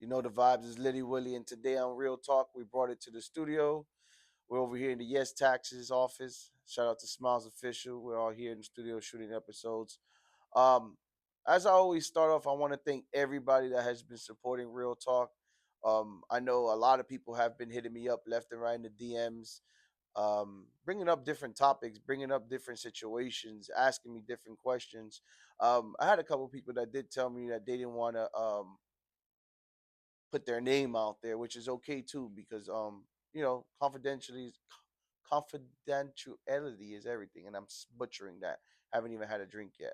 You know the vibes is Litty Willie, and today on Real Talk, we brought it to the studio. We're over here in the Yes Taxes office. Shout out to Smiles Official. We're all here in the studio shooting episodes. Um, as I always start off, I want to thank everybody that has been supporting Real Talk. I know a lot of people have been hitting me up left and right in the DMs, bringing up different topics, bringing up different situations, asking me different questions. I had a couple people that did tell me that they didn't want to put their name out there, which is okay too, because confidentiality is everything, and I'm butchering that. Haven't even had a drink yet.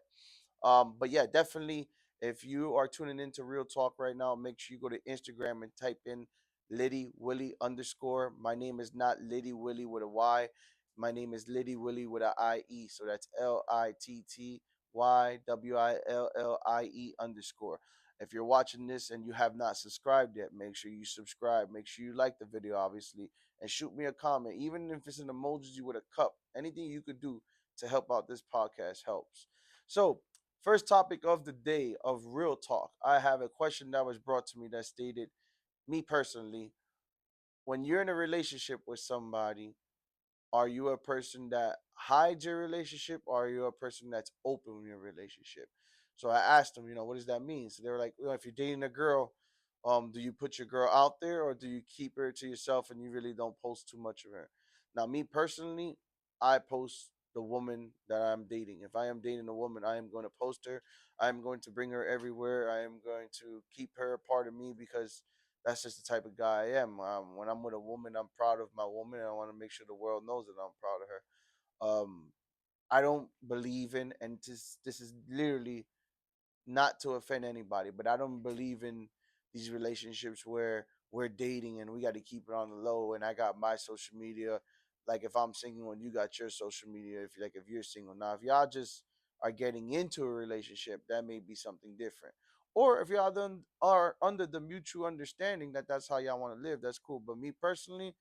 But yeah, definitely. If you are tuning into Real Talk right now, make sure you go to Instagram and type in Litty Willie underscore. My name is not Litty Willie with a Y. My name is Litty Willie with a IE. So that's LITTYWILLIE underscore. If you're watching this and you have not subscribed yet, make sure you subscribe. Make sure you like the video, obviously, and shoot me a comment. Even if it's an emoji with a cup, anything you could do to help out this podcast helps. So, first topic of the day of Real Talk, I have a question that was brought to me that stated, me personally, when you're in a relationship with somebody, are you a person that hides your relationship, or are you a person that's open in your relationship? So I asked them, what does that mean? So they were like, if you're dating a girl, do you put your girl out there, or do you keep her to yourself and you really don't post too much of her? Now, me personally, I post the woman that I'm dating. If I am dating a woman, I am going to post her. I am going to bring her everywhere. I am going to keep her a part of me, because that's just the type of guy I am. When I'm with a woman, I'm proud of my woman, and I want to make sure the world knows that I'm proud of her. I don't believe in, and this is literally not to offend anybody, but I don't believe in these relationships where we're dating and we got to keep it on the low. And I got my social media, like if I'm single and you got your social media, if you're single now, if y'all just are getting into a relationship, that may be something different. Or if y'all then are under the mutual understanding that that's how y'all want to live, that's cool. But me personally,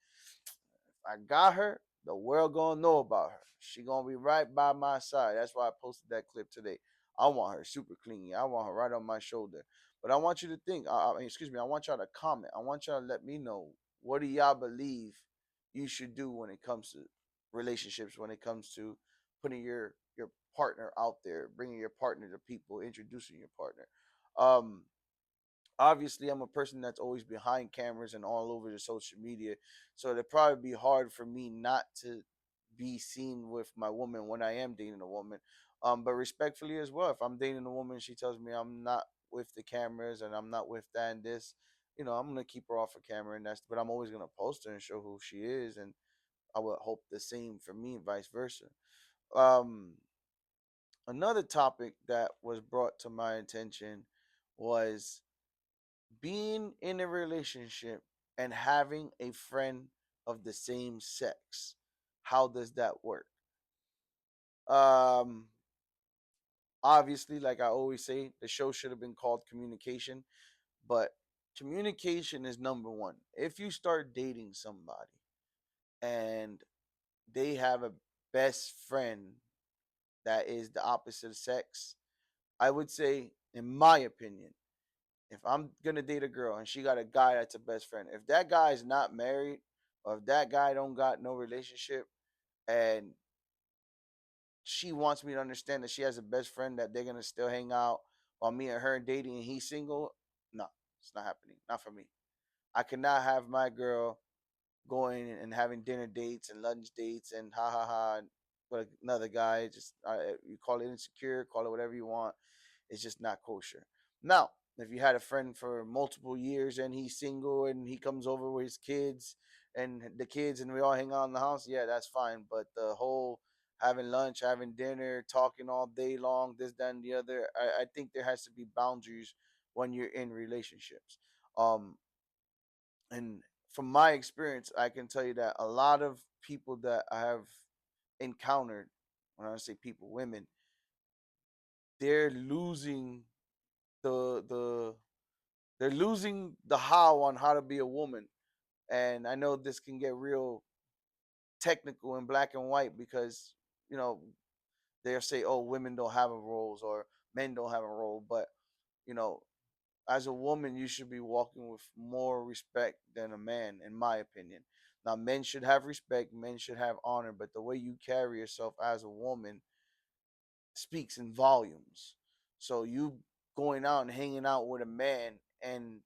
I got her, the world gonna know about her. She gonna be right by my side. That's why I posted that clip today. I want her super clingy. I want her right on my shoulder. But I want you to think. Excuse me. I want y'all to comment. I want y'all to let me know, what do y'all believe you should do when it comes to relationships. When it comes to putting your partner out there, bringing your partner to people, introducing your partner. Um, Obviously, I'm a person that's always behind cameras and all over the social media, so it'd probably be hard for me not to be seen with my woman when I am dating a woman. But respectfully as well, if I'm dating a woman, she tells me I'm not with the cameras and I'm not with that and this, I'm gonna keep her off of camera, and that's. But I'm always gonna post her and show who she is, and I would hope the same for me, and vice versa. Um, Another topic that was brought to my attention was being in a relationship and having a friend of the same sex. How does that work? Um Obviously, like I always say, the show should have been called Communication, but communication is number one. If you start dating somebody and they have a best friend that is the opposite sex, I would say, in my opinion, if I'm gonna date a girl and she got a guy that's a best friend, if that guy is not married, or if that guy don't got no relationship, and she wants me to understand that she has a best friend that they're gonna still hang out while me and her dating and he's single, no, it's not happening. Not for me. I cannot have my girl going and having dinner dates and lunch dates and ha ha ha with another guy. Just you call it insecure, call it whatever you want. It's just not kosher. Now, if you had a friend for multiple years and he's single and he comes over with his kids and the kids and we all hang out in the house, yeah, that's fine. But the whole having lunch, having dinner, talking all day long, this, that, and the other, I think there has to be boundaries when you're in relationships. Um, and from my experience, I can tell you that a lot of people that I have encountered, when I say people, women, they're losing the they're losing the how on how to be a woman. And I know this can get real technical and black and white, because you know they'll say, oh, women don't have a roles, or men don't have a role. But you know as a woman, you should be walking with more respect than a man, in my opinion. Now, men should have respect, men should have honor, but the way you carry yourself as a woman speaks in volumes. So you going out and hanging out with a man and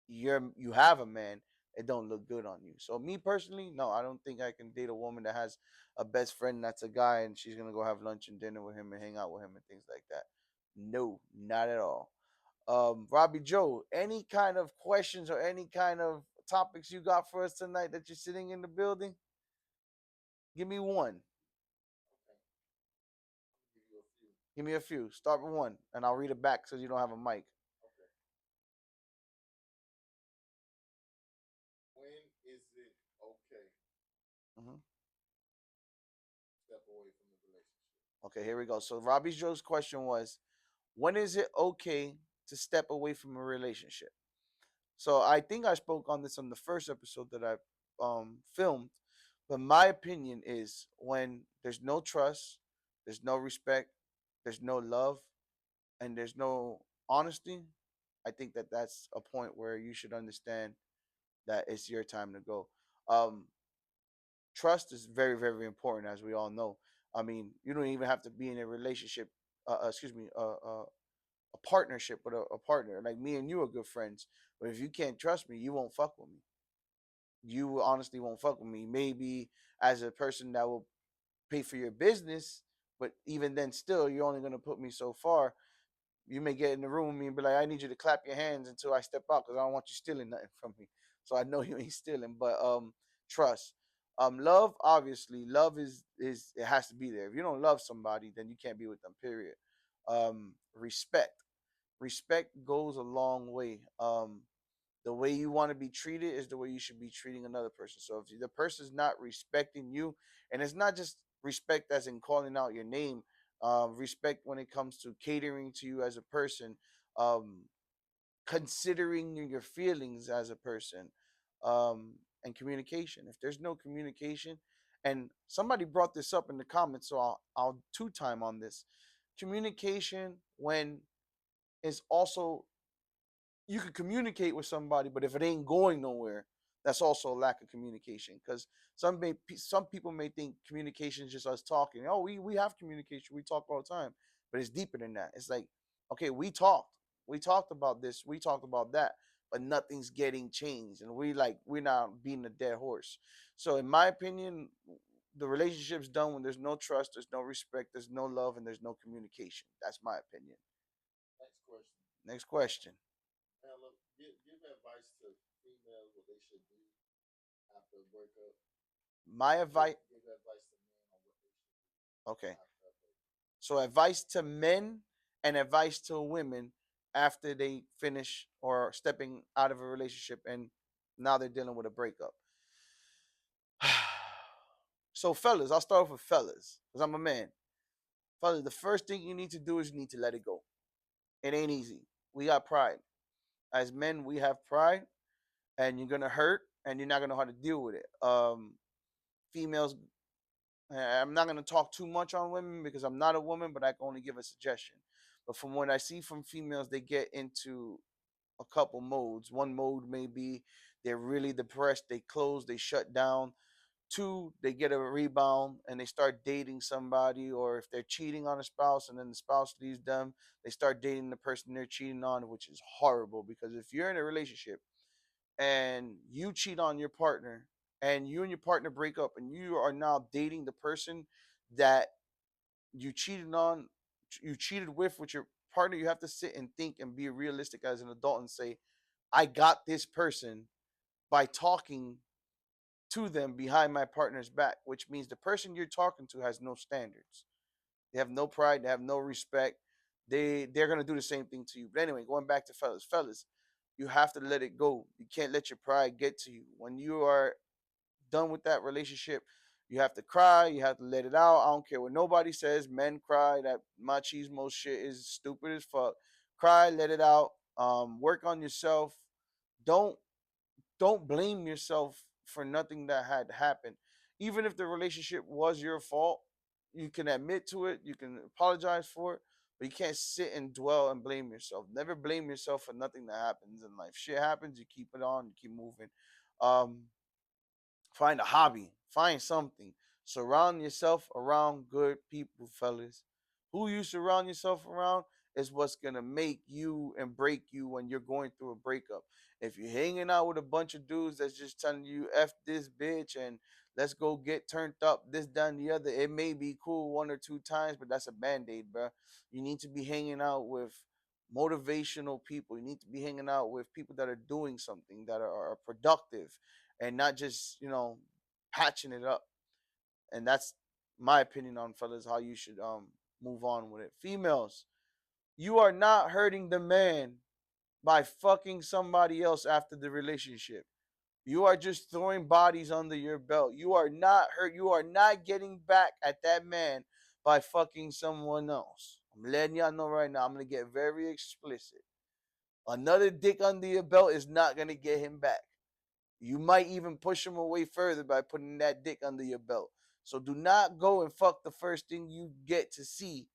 you have a man, it don't look good on you. So me personally, no, I don't think I can date a woman that has a best friend that's a guy and she's gonna go have lunch and dinner with him and hang out with him and things like that. No, not at all. ROBI Joe, any kind of questions or any kind of topics you got for us tonight that you're sitting in the building? Give me one. Give me a few. Start with one, and I'll read it back so you don't have a mic. Mhm. Okay, here we go. So ROBI Joe's question was, when is it okay to step away from a relationship? So I think I spoke on this on the first episode that I filmed, but my opinion is when there's no trust, there's no respect, there's no love, and there's no honesty. I think that that's a point where you should understand that it's your time to go. Um, Trust is very, very important, as we all know. I mean, you don't even have to be in a relationship. Excuse me, a partnership with a partner. Like me and you are good friends, but if you can't trust me, you won't fuck with me. You honestly won't fuck with me. Maybe as a person that will pay for your business, but even then, still, you're only gonna put me so far. You may get in the room with me and be like, I need you to clap your hands until I step out because I don't want you stealing nothing from me. So I know you ain't stealing, but trust. Love, obviously, love is it has to be there. If you don't love somebody, then you can't be with them, period. Respect. Respect goes a long way. The way you want to be treated is the way you should be treating another person. So if the person's not respecting you, and it's not just respect as in calling out your name, respect when it comes to catering to you as a person, um, considering your feelings as a person, and communication. If there's no communication, and somebody brought this up in the comments, so I'll two time on this. Communication when is also you can communicate with somebody, but if it ain't going nowhere, that's also a lack of communication. Because some people may think communication is just us talking. Oh, we have communication, we talk all the time, but it's deeper than that. It's like, okay, we talked about this, we talked about that, but nothing's getting changed, and we're not beating a dead horse. So, in my opinion, the relationship's done when there's no trust, there's no respect, there's no love, and there's no communication. That's my opinion. Next question. My advice. Okay. So advice to men and advice to women after they finish or stepping out of a relationship and now they're dealing with a breakup. So fellas, I'll start off with fellas because I'm a man. Fellas, the first thing you need to do is you need to let it go. It ain't easy. We got pride. As men, we have pride, and you're gonna hurt, and you're not gonna know how to deal with it. Females, I'm not gonna talk too much on women because I'm not a woman, but I can only give a suggestion. But from what I see from females, they get into a couple modes. One mode may be they're really depressed, they close, they shut down. Two, they get a rebound and they start dating somebody, or if they're cheating on a spouse and then the spouse leaves them, they start dating the person they're cheating on, which is horrible because if you're in a relationship and you cheat on your partner and you and your partner break up and you are now dating the person that you cheated on, you cheated with your partner, you have to sit and think and be realistic as an adult and say, I got this person by talking to them behind my partner's back, which means the person you're talking to has no standards. They have no pride, they have no respect. They're gonna do the same thing to you. But anyway, going back to fellas, you have to let it go. You can't let your pride get to you. When you are done with that relationship, you have to cry. You have to let it out. I don't care what nobody says. Men cry. That machismo shit is stupid as fuck. Cry, let it out. Work on yourself. Don't don't blame yourself for nothing that had happened. Even if the relationship was your fault, you can admit to it. You can apologize for it. but you can't sit and dwell and blame yourself. Never blame yourself for nothing that happens in life. Shit happens, you keep it on, you keep moving. Um, Find a hobby, find something. Surround yourself around good people, fellas. Who you surround yourself around is what's gonna make you and break you when you're going through a breakup. If you're hanging out with a bunch of dudes that's just telling you F this bitch and let's go get turned up, this, that, and the other, it may be cool one or two times, but that's a band-aid, bro. You need to be hanging out with motivational people. You need to be hanging out with people that are doing something, that are productive, and not just, patching it up. And that's my opinion on, fellas, how you should move on with it. Females, you are not hurting the man by fucking somebody else after the relationship. You are just throwing bodies under your belt. You are not hurt. You are not getting back at that man by fucking someone else. I'm letting y'all know right now. I'm gonna get very explicit. Another dick under your belt is not gonna get him back. You might even push him away further by putting that dick under your belt. So do not go and fuck the first thing you get to see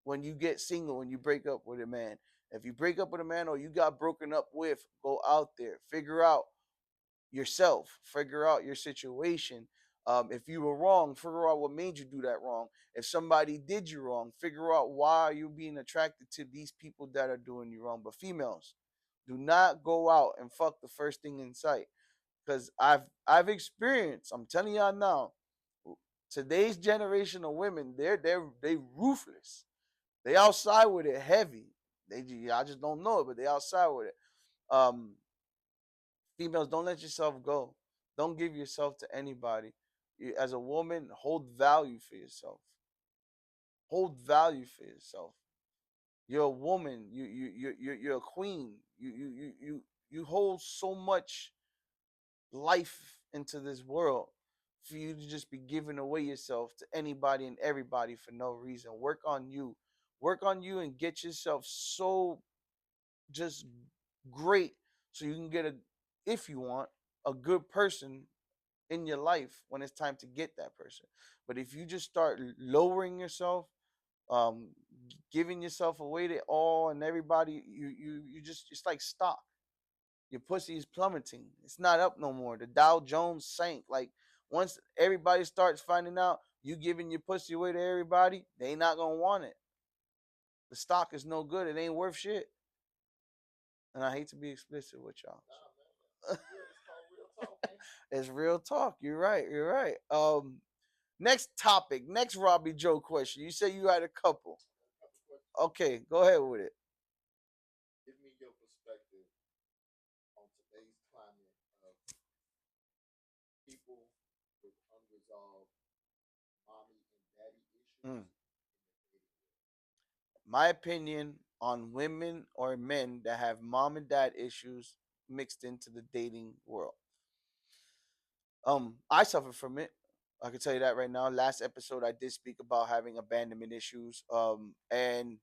when you get single, when you break up with a man. If you break up with a man or you got broken up with, go out there, figure out yourself, figure out your situation. If you were wrong, figure out what made you do that wrong. If somebody did you wrong, figure out why you're being attracted to these people that are doing you wrong. But females, do not go out and fuck the first thing in sight, because I've experienced. I'm telling y'all now, today's generation of women, they ruthless. They outside with it heavy. I just don't know it, but they outside with it. Um, Females, don't let yourself go. Don't give yourself to anybody. As a woman, hold value for yourself. Hold value for yourself. You're a woman. You're a queen. You hold so much life into this world for you to just be giving away yourself to anybody and everybody for no reason. Work on you. Work on you and get yourself so just great so you can get if you want, a good person in your life when it's time to get that person. But if you just start lowering yourself, um, giving yourself away to all and everybody, you just, it's like stock. Your pussy is plummeting. It's not up no more. The Dow Jones sank. Like, once everybody starts finding out you giving your pussy away to everybody, they not gonna want it. The stock is no good. It ain't worth shit. And I hate to be explicit with y'all. It's real talk. You're right. You're right. Next topic. Next Robbie Joe question. You said you had a couple. Okay, go ahead with it. Mm. My opinion on women or men that have mom and dad issues mixed into the dating world. I suffer from it. I can tell you that right now. Last episode I did speak about having abandonment issues. And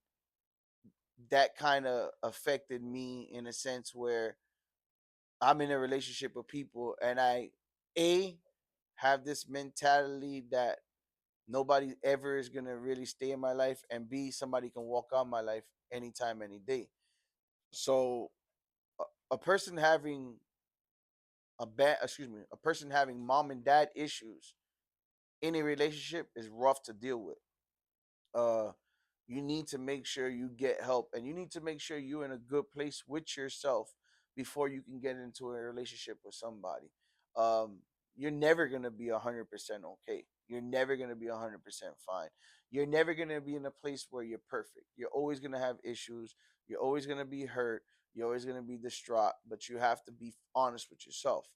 that kind of affected me in a sense where I'm in a relationship with people and I a have this mentality that nobody ever is gonna really stay in my life, and B, somebody can walk out my life anytime, any day. So a person having a person having mom and dad issues in a relationship is rough to deal with. Uh, you need to make sure you get help, and you need to make sure you're in a good place with yourself before you can get into a relationship with somebody. Um, you're never gonna be 100% okay. You're never gonna be 100% fine. You're never gonna be in a place where you're perfect. You're always gonna have issues. You're always gonna be hurt. You're always gonna be distraught. But you have to be honest with yourself.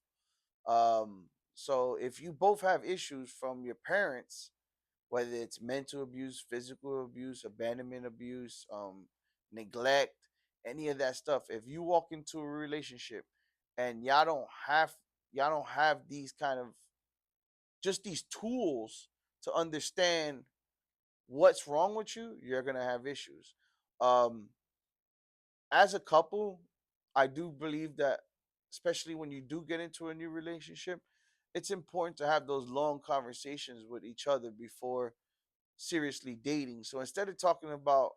So if you both have issues from your parents, whether it's mental abuse, physical abuse, abandonment abuse, neglect, any of that stuff. If you walk into a relationship and y'all don't have these kind of just these tools to understand what's wrong with you, you're gonna have issues. Um, as a couple, I do believe that, especially when you do get into a new relationship, it's important to have those long conversations with each other before seriously dating. So instead of talking about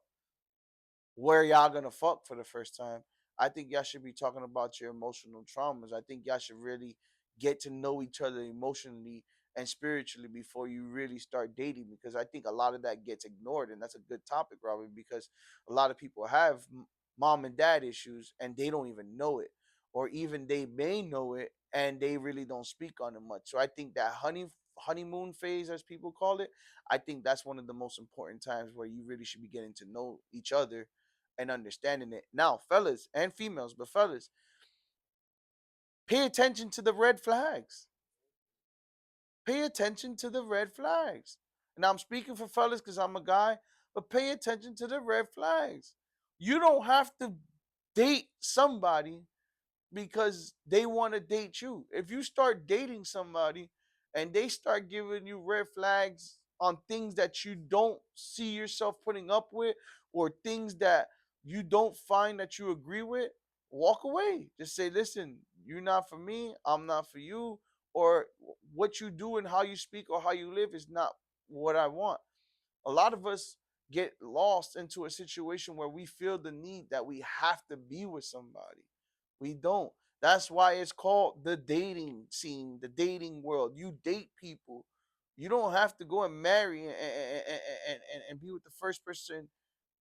where y'all gonna fuck for the first time. I think y'all should be talking about your emotional traumas. I think y'all should really get to know each other emotionally and spiritually before you really start dating, because I think a lot of that gets ignored, and that's a good topic, Robin, because a lot of people have mom and dad issues and they don't even know it, or even they may know it and they really don't speak on it much. So I think that honeymoon phase, as people call it, I think that's one of the most important times where you really should be getting to know each other and understanding it. Now, fellas and females, but fellas, pay attention to the red flags. Pay attention to the red flags. And I'm speaking for fellas because I'm a guy, but pay attention to the red flags. You don't have to date somebody because they want to date you. If you start dating somebody and they start giving you red flags on things that you don't see yourself putting up with, or things that you don't find that you agree with, walk away. Just say, listen, you're not for me, I'm not for you, or what you do and how you speak or how you live is not what I want. A lot of us get lost into a situation where we feel the need that we have to be with somebody. We don't. That's why it's called the dating scene, the dating world. You date people. You don't have to go and marry and be with the first person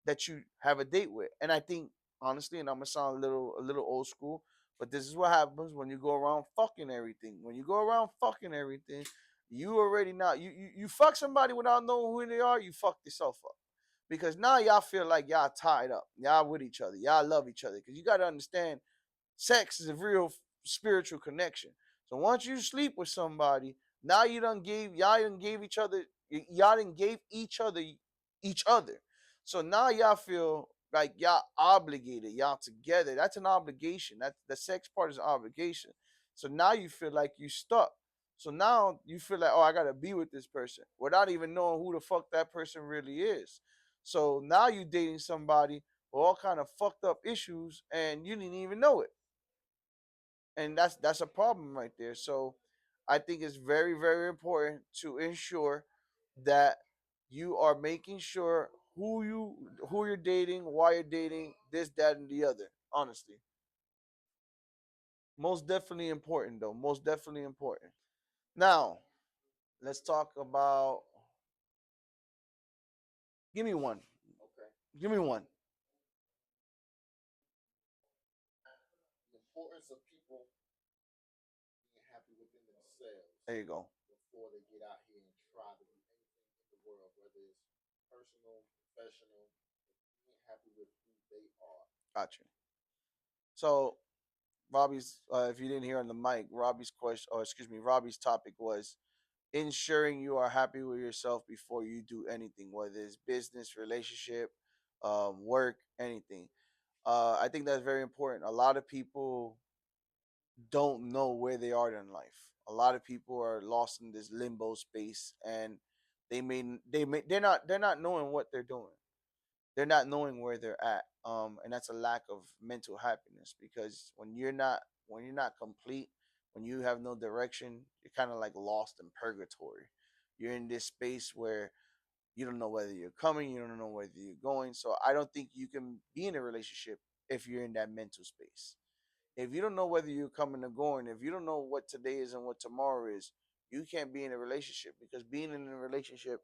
that you have a date with. And I think, honestly, and I'm gonna sound a little old school, but this is what happens when you go around fucking everything. When you go around fucking everything, you already know you fuck somebody without knowing who they are, you fucked yourself up. Because now y'all feel like y'all tied up. Y'all with each other. Y'all love each other. Because you gotta understand, sex is a real spiritual connection. So once you sleep with somebody, now y'all done gave y'all done gave each other. So now y'all feel like y'all obligated, y'all together. That's an obligation. That the sex part is an obligation. So now you feel like you stuck. So now you feel like, oh, I gotta be with this person without even knowing who the fuck that person really is. So now you dating somebody with all kind of fucked up issues and you didn't even know it, and that's a problem right there. So I think it's very, very important to ensure that you are making sure who you're dating, why you're dating, this, that, and the other. Honestly, most definitely important though. Most definitely important. Now let's talk about. Give me one. Give me one. There you go. Gotcha. So Robbie's, if you didn't hear on the mic, Robbie's question, or excuse me, Robbie's topic was ensuring you are happy with yourself before you do anything, whether it's business, relationship, work, anything. I think that's very important. A lot of people don't know where they are in life. A lot of people are lost in this limbo space, and they're not knowing what they're doing. They're not knowing where they're at, and that's a lack of mental happiness, because when you're not complete, when you have no direction, you're kind of like lost in purgatory. You're in this space where you don't know whether you're coming, you don't know whether you're going. So I don't think you can be in a relationship if you're in that mental space. If you don't know whether you're coming or going, if you don't know what today is and what tomorrow is, you can't be in a relationship, because being in a relationship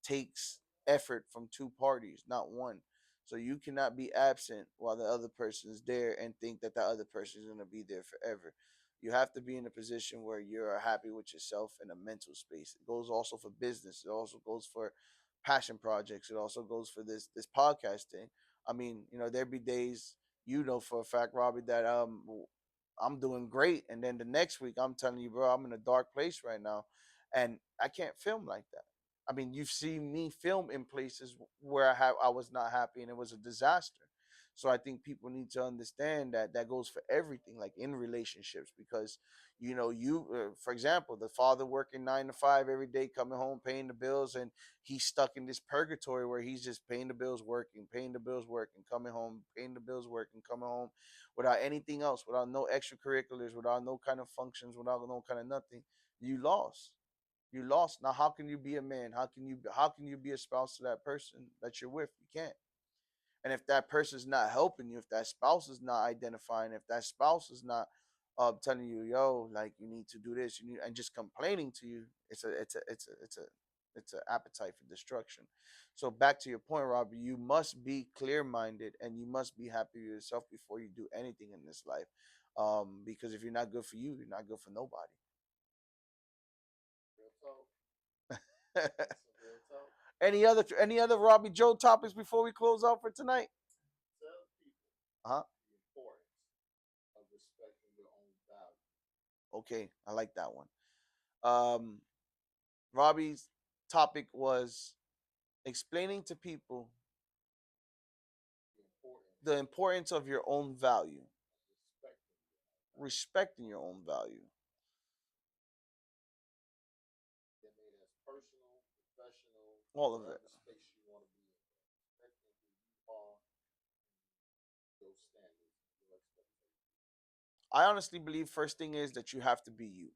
takes effort from two parties, not one. So you cannot be absent while the other person is there and think that the other person is going to be there forever. You have to be in a position where you're happy with yourself in a mental space. It goes also for business. It also goes for passion projects. It also goes for this podcasting. I mean, there be days, for a fact, Robbie, that I'm doing great, and then the next week I'm telling you, bro, I'm in a dark place right now, and I can't film like that. I mean, you've seen me film in places where I was not happy and it was a disaster. So I think people need to understand that that goes for everything, like in relationships, because for example, the father working 9 to 5 every day, coming home, paying the bills, and he's stuck in this purgatory where he's just paying the bills, working, paying the bills, working, coming home, paying the bills, working, coming home, without anything else, without no extracurriculars, without no kind of functions, without no kind of nothing. You lost. You lost. Now, how can you be a man? How can you be a spouse to that person that you're with? You can't. And if that person's not helping you, if that spouse is not identifying, if that spouse is not telling you, yo, like you need to do this, you need, and just complaining to you, it's an appetite for destruction. So back to your point, Robbie, you must be clear minded and you must be happy with yourself before you do anything in this life. Because if you're not good for you, you're not good for nobody. Any other Robbie Joe topics before we close out for tonight? Uh huh. Okay, I like that one. Um, Robbie's topic was explaining to people the importance of your own value, respecting your own value. All of it. I honestly believe first thing is that you have to be you.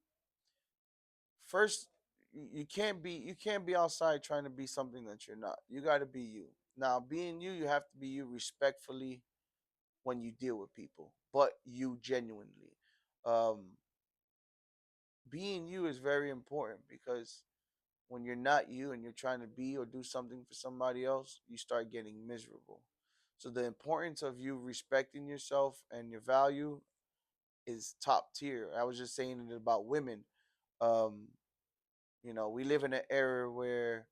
First, you can't be outside trying to be something that you're not. You got to be you. Now, being you, you have to be you respectfully when you deal with people, but you genuinely. Um, being you is very important because when you're not you and you're trying to be or do something for somebody else, you start getting miserable. So the importance of you respecting yourself and your value is top tier. I was just saying it about women. Um, we live in an era where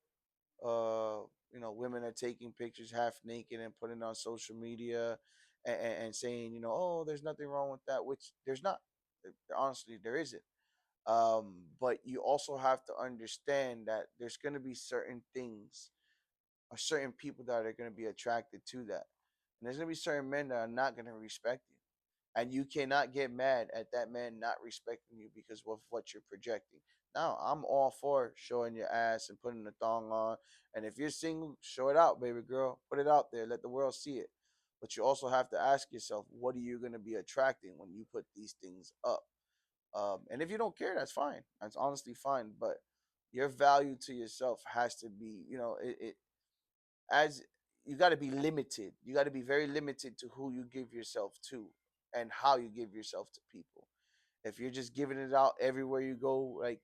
uh, women are taking pictures half naked and putting it on social media and saying, oh, there's nothing wrong with that, which there's not. Honestly, there isn't. But you also have to understand that there's going to be certain things or certain people that are going to be attracted to that. And there's going to be certain men that are not going to respect you. And you cannot get mad at that man not respecting you because of what you're projecting. Now, I'm all for showing your ass and putting the thong on. And if you're single, show it out, baby girl. Put it out there. Let the world see it. But you also have to ask yourself, what are you going to be attracting when you put these things up? And if you don't care, that's fine. That's honestly fine. But your value to yourself has to be, it as you got to be limited. You got to be very limited to who you give yourself to and how you give yourself to people. If you're just giving it out everywhere you go, like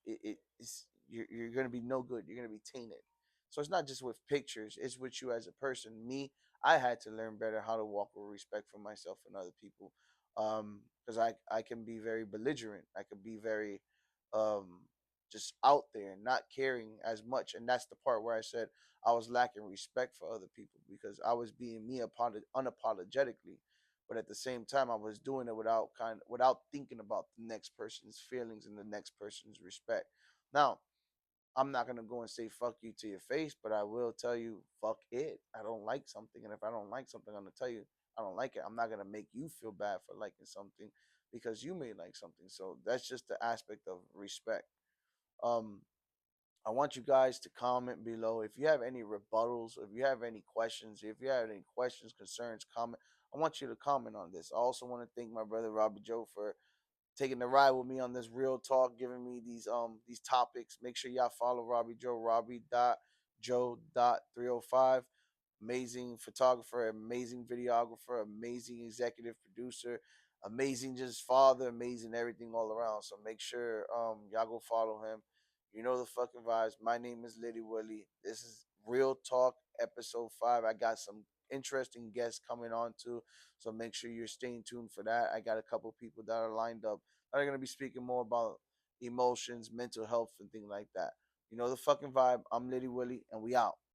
it's you're gonna be no good. You're gonna be tainted. So it's not just with pictures; it's with you as a person. Me, I had to learn better how to walk with respect for myself and other people, because I can be very belligerent. I can be very um just out there, not caring as much, and that's the part where I said I was lacking respect for other people because I was being me unapologetically, but at the same time I was doing it without thinking about the next person's feelings and the next person's respect. Now, I'm not gonna go and say fuck you to your face, but I will tell you fuck it. I don't like something, and if I don't like something, I'm gonna tell you I don't like it. I'm not gonna make you feel bad for liking something because you may like something. So that's just the aspect of respect. Um, I want you guys to comment below if you have any rebuttals, if you have any questions, if you have any questions, concerns, comment. I want you to comment on this. I also want to thank my brother ROBI JOE for taking the ride with me on this real talk, giving me these topics. Make sure y'all follow ROBI JOE, Robbie.Joe.305. Amazing photographer, amazing videographer, amazing executive producer, amazing just father, amazing everything all around. So make sure y'all go follow him. You know the fucking vibes. My name is Litty Willie. This is Real Talk episode 5. I got some interesting guests coming on too. So make sure you're staying tuned for that. I got a couple people that are lined up that are gonna be speaking more about emotions, mental health, and things like that. You know the fucking vibe. I'm Litty Willie, and we out.